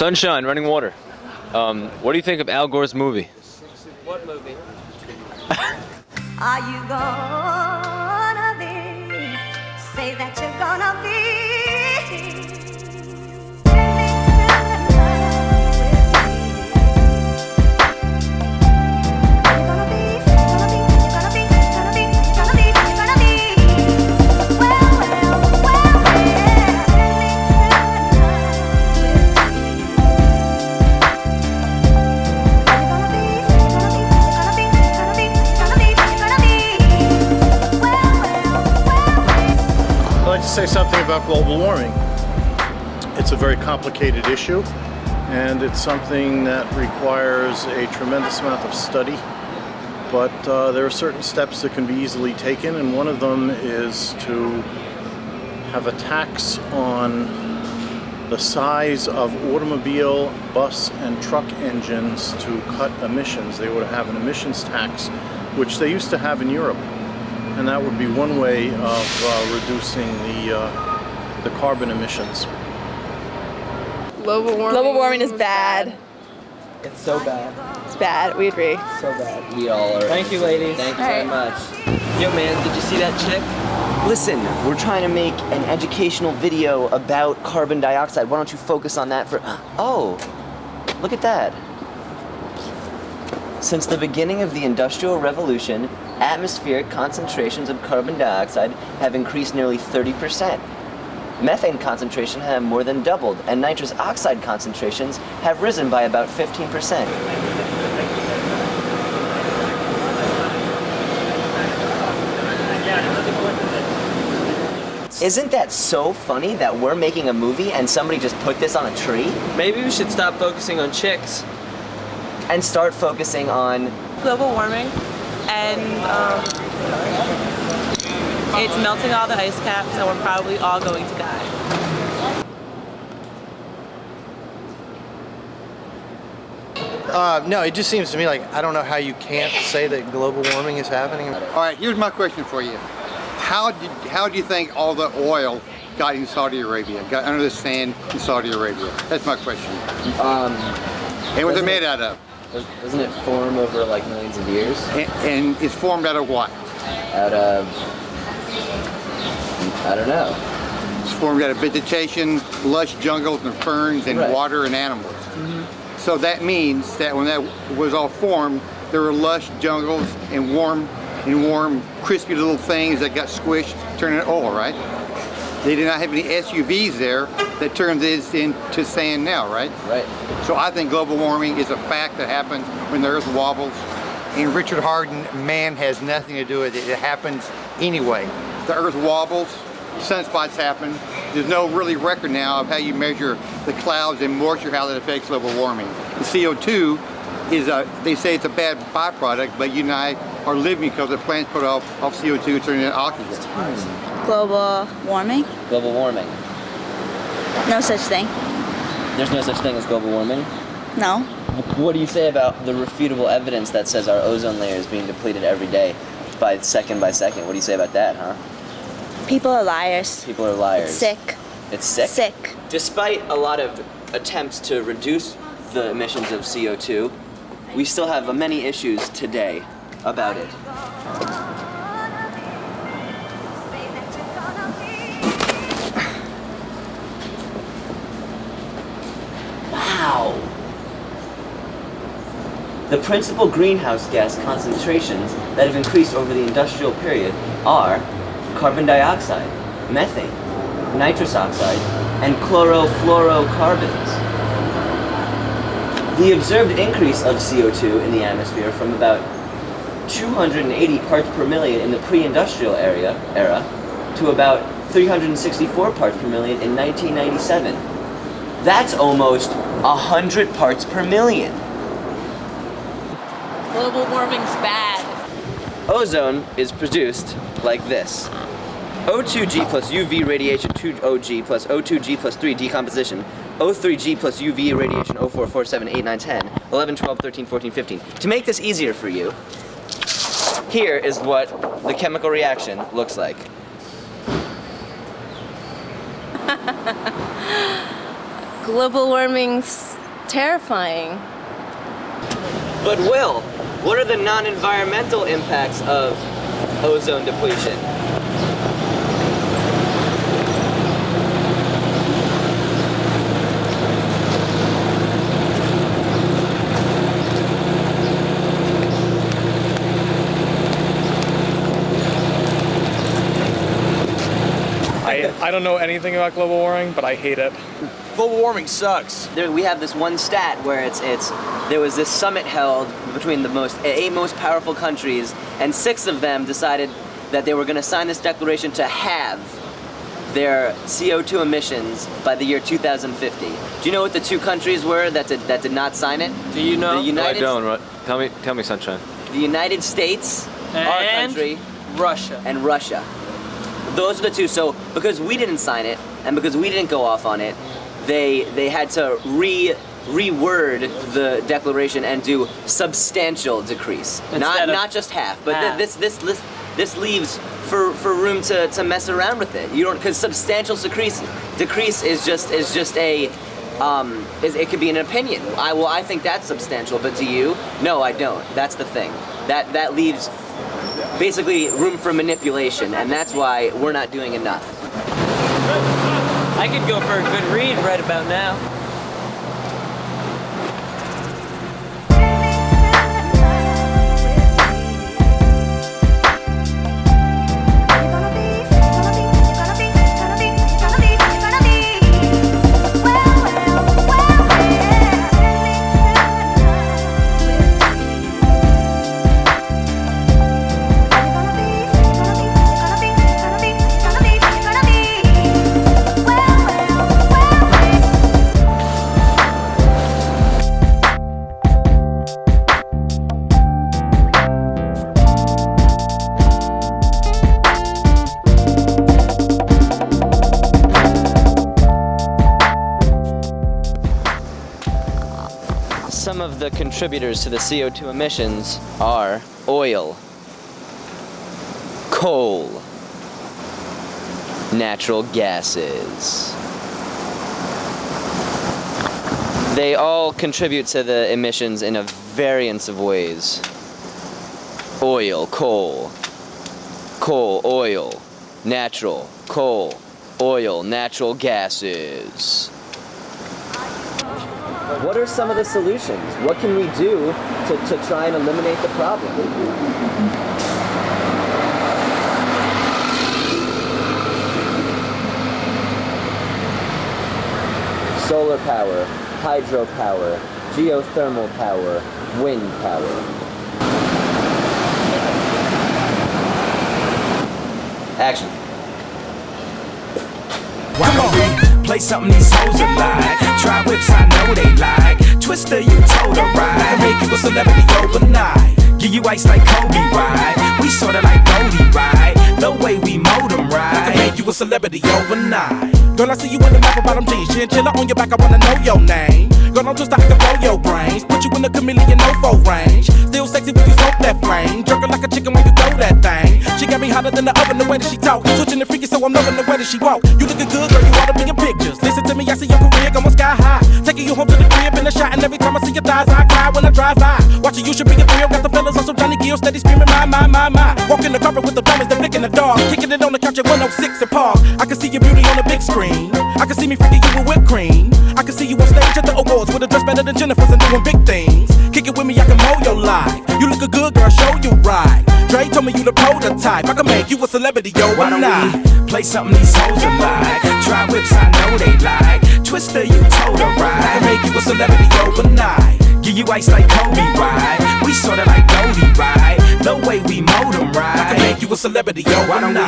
Sunshine, Running Water. What do you think of Al Gore's movie? What movie? Are you gonna be? Say that you're gonna be. Say something about global warming. It's a very complicated issue, and it's something that requires a tremendous amount of study, but there are certain steps that can be easily taken, and one of them is to have a tax on the size of automobile, bus, and truck engines to cut emissions. They would have an emissions tax, which they used to have in Europe. And that would be one way of reducing the carbon emissions. Global warming is bad. It's so bad. It's bad. We agree. So bad. We all are. Thank you, ladies. Thank you very much. Yo, man, did you see that chick? Listen, we're trying to make an educational video about carbon dioxide. Why don't you focus on that for... Oh, look at that. Since the beginning of the Industrial Revolution, atmospheric concentrations of carbon dioxide have increased nearly 30%. Methane concentration have more than doubled, and nitrous oxide concentrations have risen by about 15%. Isn't that so funny that we're making a movie and somebody just put this on a tree? Maybe we should stop focusing on chicks. And start focusing on Global warming, and it's melting all the ice caps, and we're probably all going to die. No, it just seems to me like I don't know how you can't say that global warming is happening. All right, here's my question for you. How do you think all the oil got in Saudi Arabia, got under the sand in Saudi Arabia? That's my question. And what's it made out of? Doesn't it form over like millions of years? And it's formed out of what? Out of, I don't know. It's formed out of vegetation, lush jungles and ferns and Right. water and animals. So that means that when that was all formed, there were lush jungles and warm, crispy little things that got squished, turning into oil, right? They did not have any SUVs there that turned this into sand now, right? Right. So I think global warming is a fact that happens when the earth wobbles. And Richard Harden, man has nothing to do with it. It happens anyway. The earth wobbles, sunspots happen. There's no really record now of how you measure the clouds and moisture, how that affects global warming. The CO2 is they say it's a bad byproduct, but you and I are living because the plants put off CO2 turning into oxygen. Global warming? Global warming. No such thing. There's no such thing as global warming? No. What do you say about the refutable evidence that says our ozone layer is being depleted every day by second? What do you say about that, huh? People are liars. People are liars. It's sick. It's sick? Sick. Despite a lot of attempts to reduce the emissions of CO2, we still have many issues today about it. Wow! The principal greenhouse gas concentrations that have increased over the industrial period are carbon dioxide, methane, nitrous oxide, and chlorofluorocarbons. The observed increase of CO2 in the atmosphere from about 280 parts per million in the pre-industrial era to about 364 parts per million in 1997. That's almost 100 parts per million. Global warming's bad. Ozone is produced like this. O2G plus UV radiation 2OG plus O2G plus 3 decomposition. O3G plus UV radiation 04, 4, 7, 8, 9, 10, 11, 12, 13, 14, 15. To make this easier for you, here is what the chemical reaction looks like. Global warming's terrifying. But Will, what are the non-environmental impacts of ozone depletion? I don't know anything about global warming, but I hate it. Global warming sucks. We have this one stat where there was this summit held between the eight most powerful countries, and 6 of them decided that they were going to sign this declaration to halve their CO2 emissions by the year 2050. Do you know what the 2 countries were that did not sign it? Do you know? No, I don't. Tell me, Sunshine. The United States, our country, Russia. and Russia. Those are the 2. So because we didn't sign it and because we didn't go off on it, they had to reword the declaration and do substantial decrease, not just half. But half. This leaves for room to mess around with it. You don't, because substantial decrease is just a it could be an opinion. I think that's substantial, but do you? No, I don't. That's the thing. That leaves basically room for manipulation, and that's why we're not doing enough. I could go for a good read right about now. Some of the contributors to the CO2 emissions are oil, coal, natural gases. They all contribute to the emissions in a variance of ways. Oil, coal, oil, natural, coal, oil, natural gases. What are some of the solutions? What can we do to try and eliminate the problem? Solar power, hydropower, geothermal power, wind power. Action. Why don't we play something these hoes are like? Try whips, I know they like. Twister, you told her right. Make you a celebrity overnight. Give you ice like Kobe, right? We sorta like Goldie, right? The way we mold them, right? I can make you a celebrity overnight. Girl, I see you in the map bottom jeans. Chinchilla on your back, I wanna know your name. Girl, I'm just out to blow your brains. Put you in the chameleon no-fo range. Still sexy when you smoke that flame. Jerking like a chicken when you throw that thing. She got me hotter than the oven, the way that she talk. Switching the freaky, so I'm loving the way that she walk. You looking good, girl, you oughta be in pictures. Listen to me, I see your career going sky high. Taking you home to the crib in the shot, and every time I see your thighs, I cry when I drive by. Watching you should be a thrill. Got the fellas on some Johnny Gill, steady screaming, my. Walking the carpet with the drummers, they're flicking the dog. Kicking it on the couch at 106 and Park. I can see your beauty on the big screen. I can see me freaking you with whipped cream. I can see you on stage at the awards with a dress better than Jennifer's and doing big things. Kick it with me, I can mold your life. You look a good girl, show you right. Dre told me you the prototype. I can make you a celebrity, yo, why don't we play something these hoes are like? Try whips, I know they like. Twister, you told her right. I can make you a celebrity overnight. Give you ice like Kobe, right? We sorta like Goldie, right? The way we mold them, right? I can make you a celebrity, yo, why don't we